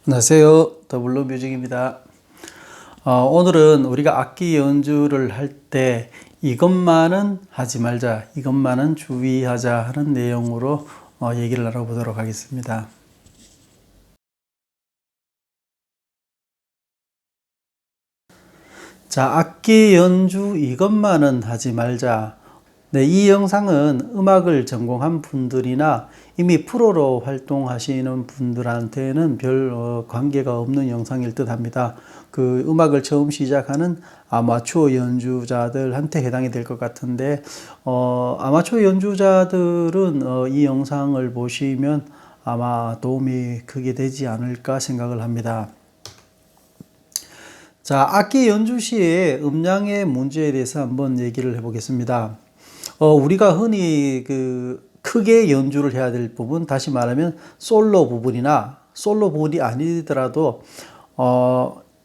안녕하세요. 더블로 뮤직입니다. 오늘은 우리가 악기 연주를 할 때 이것만은 하지 말자, 이것만은 주의하자 하는 내용으로 얘기를 나눠보도록 하겠습니다. 자, 악기 연주 이것만은 하지 말자. 네, 이 영상은 음악을 전공한 분들이나 이미 프로로 활동하시는 분들한테는 별 관계가 없는 영상일 듯 합니다. 그 음악을 처음 시작하는 아마추어 연주자들한테 해당이 될 것 같은데, 아마추어 연주자들은 이 영상을 보시면 아마 도움이 크게 되지 않을까 생각을 합니다. 자, 악기 연주 시에 음량의 문제에 대해서 한번 얘기를 해보겠습니다. 우리가 흔히 크게 연주를 해야 될 부분, 다시 말하면 솔로 부분이나 솔로 부분이 아니더라도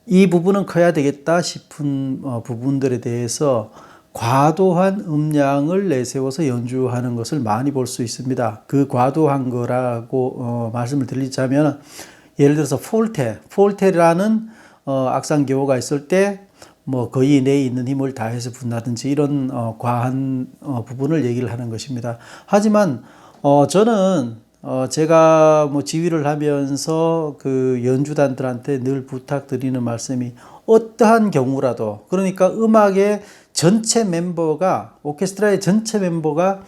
이 부분은 커야 되겠다 싶은 부분들에 대해서 과도한 음량을 내세워서 연주하는 것을 많이 볼 수 있습니다. 그 과도한 거라고 말씀을 드리자면, 예를 들어서 폴테라는 악상 기호가 있을 때 거의 내에 있는 힘을 다해서 분다든지 이런 과한 부분을 얘기를 하는 것입니다. 하지만 저는 제가 지휘를 하면서 그 연주단들한테 늘 부탁드리는 말씀이, 어떠한 경우라도, 그러니까 음악의 전체 멤버가, 오케스트라의 전체 멤버가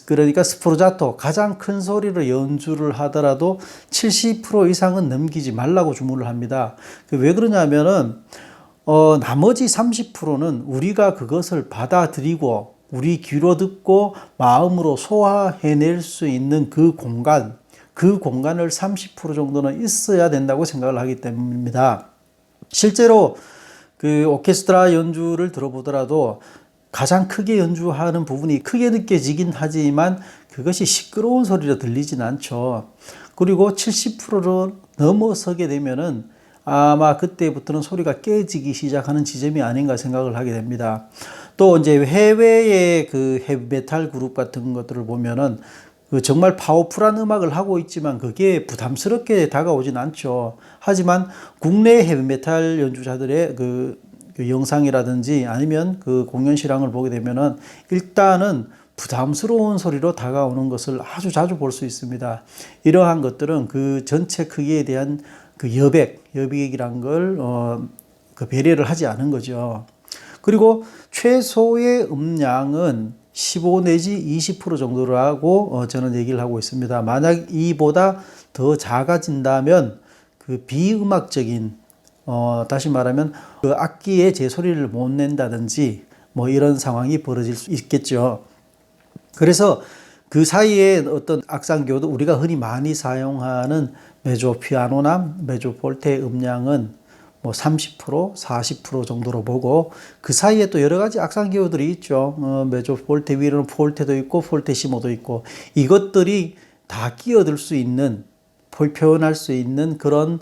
그러니까 스포르자토, 가장 큰 소리로 연주를 하더라도 70% 이상은 넘기지 말라고 주문을 합니다. 왜 그러냐면은 나머지 30%는 우리가 그것을 받아들이고 우리 귀로 듣고 마음으로 소화해낼 수 있는 그 공간을 30% 정도는 있어야 된다고 생각을 하기 때문입니다. 실제로 그 오케스트라 연주를 들어보더라도 가장 크게 연주하는 부분이 크게 느껴지긴 하지만 그것이 시끄러운 소리로 들리진 않죠. 그리고 70%를 넘어서게 되면은 아마 그때부터는 소리가 깨지기 시작하는 지점이 아닌가 생각을 하게 됩니다. 또 이제 해외의 그 헤비메탈 그룹 같은 것들을 보면은 정말 파워풀한 음악을 하고 있지만 그게 부담스럽게 다가오진 않죠. 하지만 국내 헤비메탈 연주자들의 그 영상이라든지 아니면 그 공연 실황을 보게 되면은 일단은 부담스러운 소리로 다가오는 것을 아주 자주 볼 수 있습니다. 이러한 것들은 그 전체 크기에 대한 그 여백이란 걸 배려를 하지 않은 거죠. 그리고 최소의 음량은 15 내지 20% 정도라고 저는 얘기를 하고 있습니다. 만약 이보다 더 작아진다면 그 비음악적인, 다시 말하면 그 악기에 제 소리를 못 낸다든지 이런 상황이 벌어질 수 있겠죠. 그래서 그 사이에 어떤 악상교도 우리가 흔히 많이 사용하는 메조 피아노나 메조 폴테 음량은 30%, 40% 정도로 보고, 그 사이에 또 여러 가지 악상기호들이 있죠. 메조 폴테 위로는 폴테도 있고 폴테시모도 있고, 이것들이 다 끼어들 수 있는, 표현할 수 있는 그런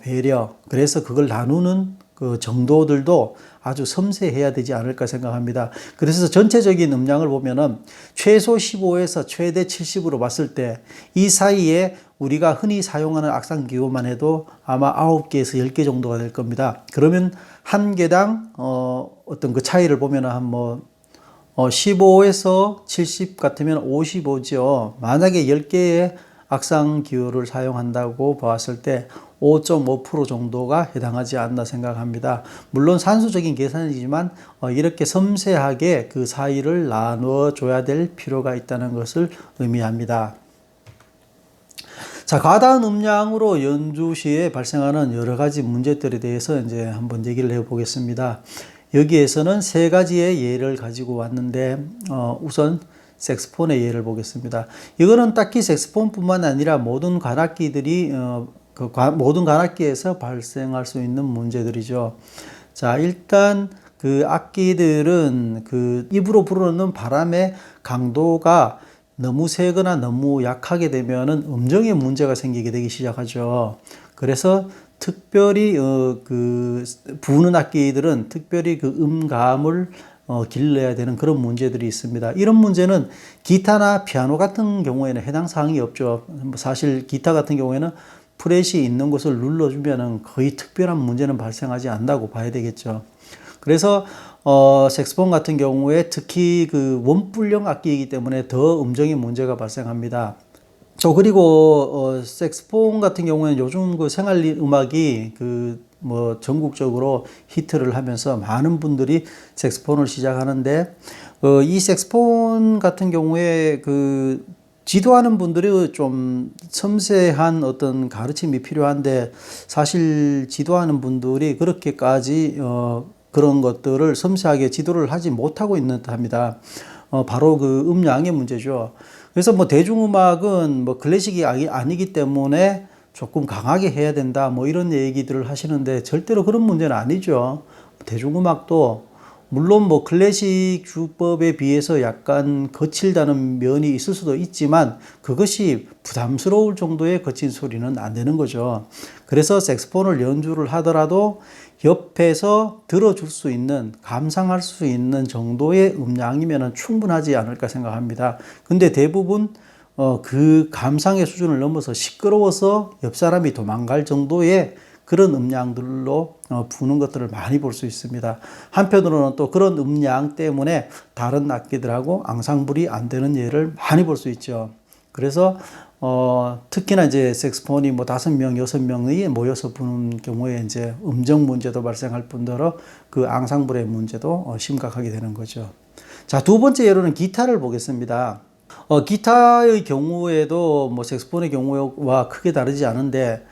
배려, 그래서 그걸 나누는 그 정도들도 아주 섬세해야 되지 않을까 생각합니다. 그래서 전체적인 음량을 보면은 최소 15에서 최대 70으로 봤을 때 이 사이에 우리가 흔히 사용하는 악상 기호만 해도 아마 9개에서 10개 정도가 될 겁니다. 그러면 한 개당 어떤 그 차이를 보면은 한 15에서 70 같으면 55죠. 만약에 10개의 악상 기호를 사용한다고 봤을 때 5.5% 정도가 해당하지 않나 생각합니다. 물론 산수적인 계산이지만 이렇게 섬세하게 그 사이를 나누어 줘야 될 필요가 있다는 것을 의미합니다. 자, 과다한 음량으로 연주 시에 발생하는 여러 가지 문제들에 대해서 이제 한번 얘기를 해보겠습니다. 여기에서는 세 가지의 예를 가지고 왔는데, 우선 색스폰의 예를 보겠습니다. 이거는 딱히 색스폰뿐만 아니라 모든 관악기들이 모든 관악기에서 발생할 수 있는 문제들이죠. 자, 일단 그 악기들은 그 입으로 불어넣는 바람의 강도가 너무 세거나 너무 약하게 되면은 음정에 문제가 생기게 되기 시작하죠. 그래서 특별히 그 부는 악기들은 특별히 그 음감을 길러야 되는 그런 문제들이 있습니다. 이런 문제는 기타나 피아노 같은 경우에는 해당 사항이 없죠. 사실 기타 같은 경우에는 프렛이 있는 곳을 눌러주면은 거의 특별한 문제는 발생하지 않는다고 봐야 되겠죠. 그래서 색소폰 같은 경우에 특히 그 원뿔형 악기이기 때문에 더 음정에 문제가 발생합니다. 그리고 색소폰 같은 경우에는 요즘 그 생활 음악이 뭐 전국적으로 히트를 하면서 많은 분들이 색소폰을 시작하는데 이 색소폰 같은 경우에 지도하는 분들이 좀 섬세한 어떤 가르침이 필요한데 사실 지도하는 분들이 그렇게까지 그런 것들을 섬세하게 지도를 하지 못하고 있는 듯합니다. 바로 그 음량의 문제죠. 그래서 뭐 대중음악은 뭐 클래식이 아니기 때문에 조금 강하게 해야 된다 뭐 이런 얘기들을 하시는데 절대로 그런 문제는 아니죠. 대중음악도 물론 뭐 클래식 주법에 비해서 약간 거칠다는 면이 있을 수도 있지만 그것이 부담스러울 정도의 거친 소리는 안 되는 거죠. 그래서 색소폰을 연주를 하더라도 옆에서 들어줄 수 있는, 감상할 수 있는 정도의 음량이면 충분하지 않을까 생각합니다. 근데 대부분 그 감상의 수준을 넘어서 시끄러워서 옆 사람이 도망갈 정도의 그런 음량들로 부는 것들을 많이 볼 수 있습니다. 한편으로는 또 그런 음량 때문에 다른 악기들하고 앙상블이 안 되는 예를 많이 볼 수 있죠. 그래서 특히나 이제 색소폰이 뭐 5명, 6명이 모여서 부는 경우에 이제 음정 문제도 발생할 뿐더러 그 앙상블의 문제도 심각하게 되는 거죠. 자, 두 번째 예로는 기타를 보겠습니다. 기타의 경우에도 뭐 색소폰의 경우와 크게 다르지 않은데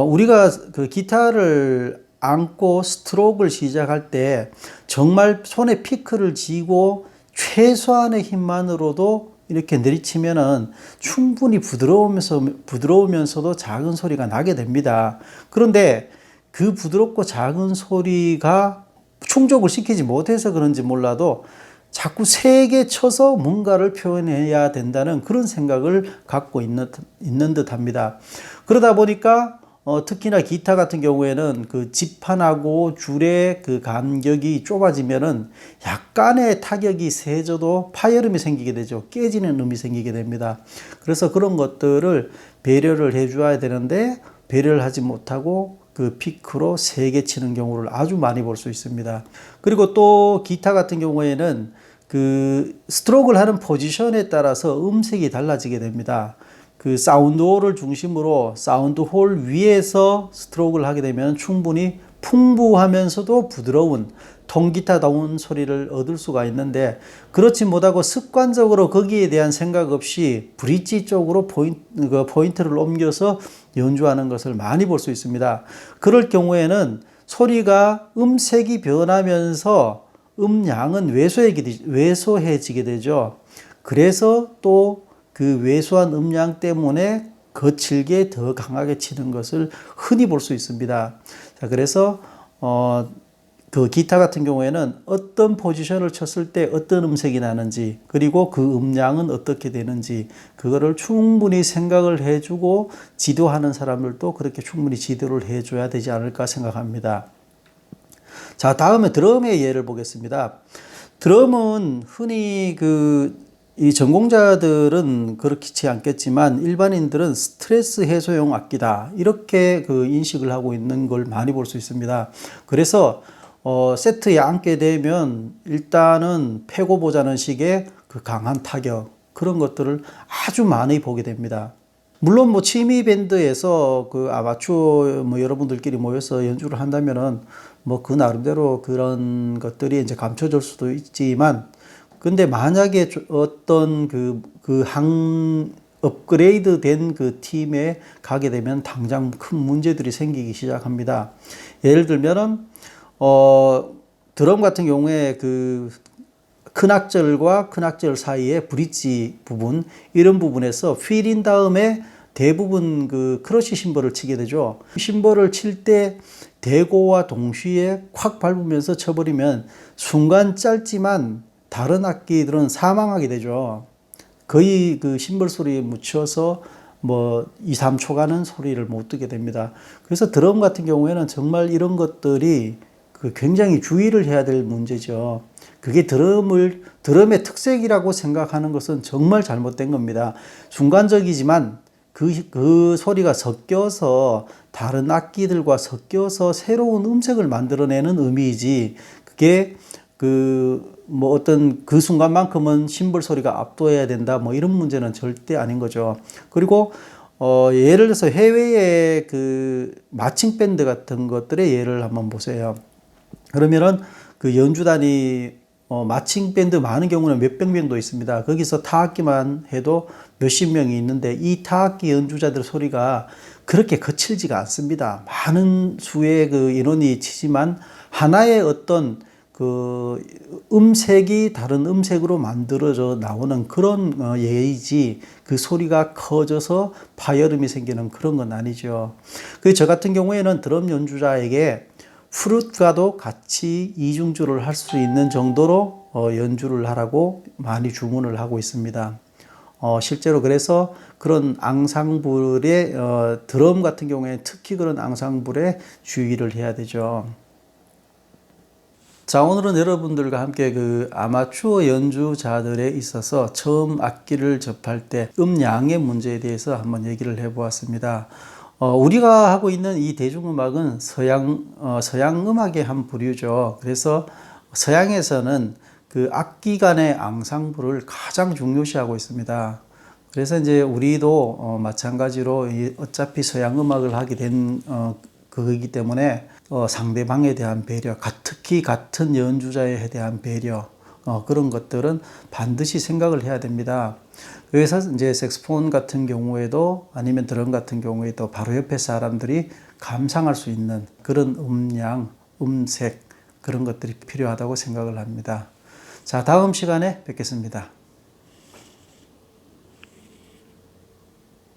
우리가 그 기타를 안고 스트로크를 시작할 때 정말 손에 피크를 쥐고 최소한의 힘만으로도 이렇게 내리치면은 충분히 부드러우면서도 작은 소리가 나게 됩니다. 그런데 그 부드럽고 작은 소리가 충족을 시키지 못해서 그런지 몰라도 자꾸 세게 쳐서 뭔가를 표현해야 된다는 그런 생각을 갖고 있는 듯 합니다. 그러다 보니까 특히나 기타 같은 경우에는 그 지판하고 줄의 그 간격이 좁아지면은 약간의 타격이 세져도 파열음이 생기게 되죠. 깨지는 음이 생기게 됩니다. 그래서 그런 것들을 배려를 해줘야 되는데 배려를 하지 못하고 그 피크로 세게 치는 경우를 아주 많이 볼 수 있습니다. 그리고 또 기타 같은 경우에는 그 스트로크를 하는 포지션에 따라서 음색이 달라지게 됩니다. 그 사운드홀을 중심으로 사운드홀 위에서 스트로크를 하게 되면 충분히 풍부하면서도 부드러운 통기타다운 소리를 얻을 수가 있는데 그렇지 못하고 습관적으로 거기에 대한 생각 없이 브릿지 쪽으로 포인트를 옮겨서 연주하는 것을 많이 볼 수 있습니다. 그럴 경우에는 소리가 음색이 변하면서 음량은 왜소해지게 되죠. 그래서 또 그 왜소한 음량 때문에 거칠게 더 강하게 치는 것을 흔히 볼 수 있습니다. 자, 그래서 그 기타 같은 경우에는 어떤 포지션을 쳤을 때 어떤 음색이 나는지 그리고 그 음량은 어떻게 되는지 그거를 충분히 생각을 해주고 지도하는 사람들도 그렇게 충분히 지도를 해줘야 되지 않을까 생각합니다. 자, 다음에 드럼의 예를 보겠습니다. 드럼은 흔히 이 전공자들은 그렇지 않겠지만 일반인들은 스트레스 해소용 악기다 이렇게 그 인식을 하고 있는 걸 많이 볼 수 있습니다. 그래서 세트에 앉게 되면 일단은 패고 보자는 식의 그 강한 타격 그런 것들을 아주 많이 보게 됩니다. 물론 뭐 취미 밴드에서 그 아마추어 뭐 여러분들끼리 모여서 연주를 한다면은 뭐 그 나름대로 그런 것들이 이제 감춰질 수도 있지만 근데 만약에 어떤 업그레이드 된 그 팀에 가게 되면 당장 큰 문제들이 생기기 시작합니다. 예를 들면은, 드럼 같은 경우에 그 큰 악절과 큰 악절 사이의 브릿지 부분, 이런 부분에서 필인 다음에 대부분 그 크러쉬 심벌을 치게 되죠. 심벌을 칠 때 대고와 동시에 콱 밟으면서 쳐버리면 순간 짧지만 다른 악기들은 사망하게 되죠. 거의 그 심벌 소리에 묻혀서 뭐 2, 3초간은 소리를 못 듣게 됩니다. 그래서 드럼 같은 경우에는 정말 이런 것들이 굉장히 주의를 해야 될 문제죠. 그게 드럼의 특색이라고 생각하는 것은 정말 잘못된 겁니다. 순간적이지만 그 소리가 섞여서 다른 악기들과 섞여서 새로운 음색을 만들어내는 의미이지, 그게 뭐 어떤 그 순간만큼은 심벌 소리가 압도해야 된다, 뭐 이런 문제는 절대 아닌 거죠. 그리고 예를 들어서 해외의 그 마칭 밴드 같은 것들의 예를 한번 보세요. 그러면은 그 연주단이 마칭 밴드 많은 경우는 몇백 명도 있습니다. 거기서 타악기만 해도 몇십 명이 있는데 이 타악기 연주자들 소리가 그렇게 거칠지가 않습니다. 많은 수의 그 인원이 치지만 하나의 어떤 그 음색이 다른 음색으로 만들어져 나오는 그런 예이지, 그 소리가 커져서 파열음이 생기는 그런 건 아니죠. 저 같은 경우에는 드럼 연주자에게 플룻과도 같이 이중주를 할 수 있는 정도로 연주를 하라고 많이 주문을 하고 있습니다. 실제로 그래서 그런 앙상블의 드럼 같은 경우에 특히 그런 앙상블에 주의를 해야 되죠. 자, 오늘은 여러분들과 함께 그 아마추어 연주자들에 있어서 처음 악기를 접할 때 음량의 문제에 대해서 한번 얘기를 해보았습니다. 우리가 하고 있는 이 대중음악은 서양 음악의 한 부류죠. 그래서 서양에서는 그 악기 간의 앙상블을 가장 중요시하고 있습니다. 그래서 이제 우리도 마찬가지로 어차피 서양 음악을 하게 된 그거이기 때문에 상대방에 대한 배려, 특히 같은 연주자에 대한 배려, 그런 것들은 반드시 생각을 해야 됩니다. 그래서 이제 색소폰 같은 경우에도 아니면 드럼 같은 경우에도 바로 옆에 사람들이 감상할 수 있는 그런 음량, 음색, 그런 것들이 필요하다고 생각을 합니다. 자, 다음 시간에 뵙겠습니다.